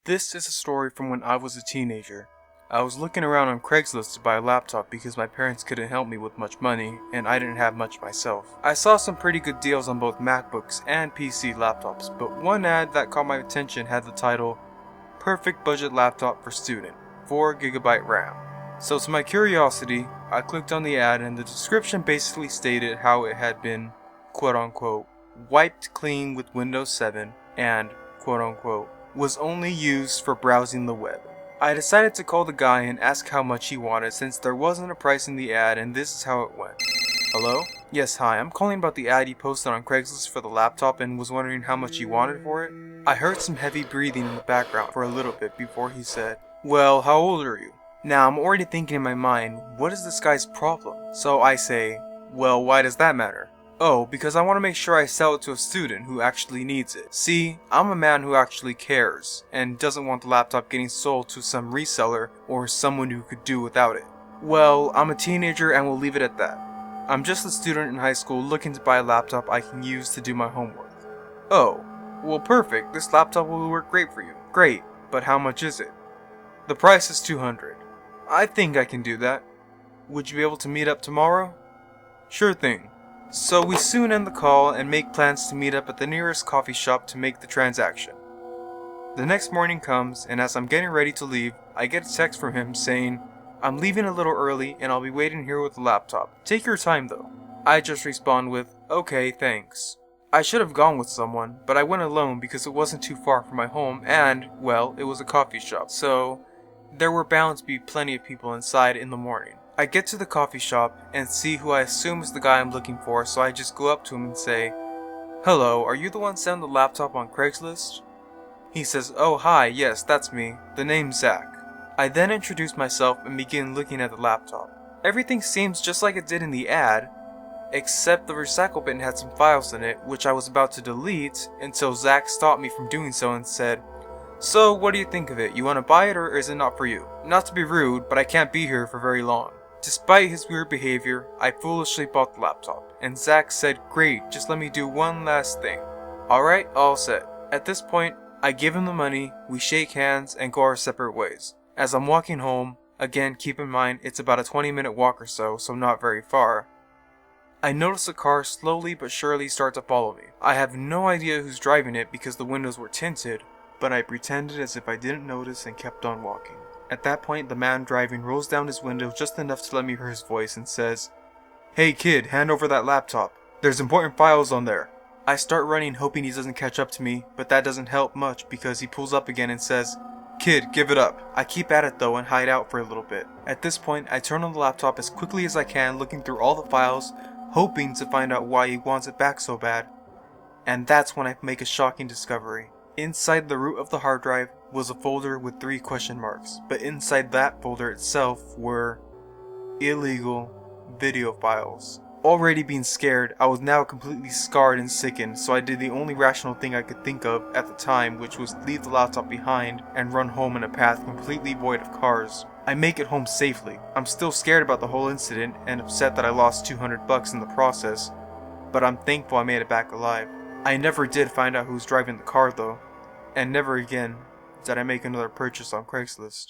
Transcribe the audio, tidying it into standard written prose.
This is a story from when I was a teenager. I was looking around on Craigslist to buy a laptop because my parents couldn't help me with much money and I didn't have much myself. I saw some pretty good deals on both MacBooks and PC laptops, but one ad that caught my attention had the title, "Perfect Budget Laptop for Student, 4GB RAM." So to my curiosity, I clicked on the ad and the description basically stated how it had been, quote unquote, wiped clean with Windows 7 and, quote unquote, was only used for browsing the web. I decided to call the guy and ask how much he wanted since there wasn't a price in the ad, and this is how it went. Hello? Yes, hi, I'm calling about the ad you posted on Craigslist for the laptop and was wondering how much you wanted for it. I heard some heavy breathing in the background for a little bit before he said, "Well, how old are you?" Now I'm already thinking in my mind, what is this guy's problem? So I say, "Well, why does that matter?" "Oh, because I want to make sure I sell it to a student who actually needs it. See, I'm a man who actually cares, and doesn't want the laptop getting sold to some reseller or someone who could do without it." "Well, I'm a teenager and we'll leave it at that. I'm just a student in high school looking to buy a laptop I can use to do my homework." "Oh, well perfect, this laptop will work great for you." "Great, but how much is it?" "The price is $200. "I think I can do that. Would you be able to meet up tomorrow?" "Sure thing." So we soon end the call and make plans to meet up at the nearest coffee shop to make the transaction. The next morning comes, and as I'm getting ready to leave, I get a text from him saying, "I'm leaving a little early and I'll be waiting here with the laptop. Take your time though." I just respond with, "Okay, thanks." I should have gone with someone, but I went alone because it wasn't too far from my home and, well, it was a coffee shop, so there were bound to be plenty of people inside in the morning. I get to the coffee shop and see who I assume is the guy I'm looking for, so I just go up to him and say, "Hello, are you the one selling the laptop on Craigslist?" He says, "Oh hi, yes, that's me. The name's Zach." I then introduce myself and begin looking at the laptop. Everything seems just like it did in the ad, except the recycle bin had some files in it, which I was about to delete until Zach stopped me from doing so and said, "So, what do you think of it? You want to buy it or is it not for you? Not to be rude, but I can't be here for very long." Despite his weird behavior, I foolishly bought the laptop, and Zach said, "Great, just let me do one last thing." Alright, all set. At this point, I give him the money, we shake hands, and go our separate ways. As I'm walking home, again keep in mind it's about a 20-minute walk or so not very far, I notice a car slowly but surely start to follow me. I have no idea who's driving it because the windows were tinted, but I pretended as if I didn't notice and kept on walking. At that point, the man driving rolls down his window just enough to let me hear his voice and says, "Hey kid, hand over that laptop. There's important files on there." I start running hoping he doesn't catch up to me, but that doesn't help much because he pulls up again and says, "Kid, give it up." I keep at it though and hide out for a little bit. At this point, I turn on the laptop as quickly as I can, looking through all the files, hoping to find out why he wants it back so bad. And that's when I make a shocking discovery. Inside the root of the hard drive was a folder with 3 question marks, but inside that folder itself were illegal video files. Already being scared, I was now completely scarred and sickened, so I did the only rational thing I could think of at the time, which was leave the laptop behind and run home in a path completely void of cars. I make it home safely. I'm still scared about the whole incident and upset that I lost $200 in the process, but I'm thankful I made it back alive. I never did find out who's driving the car though, and never again did I make another purchase on Craigslist.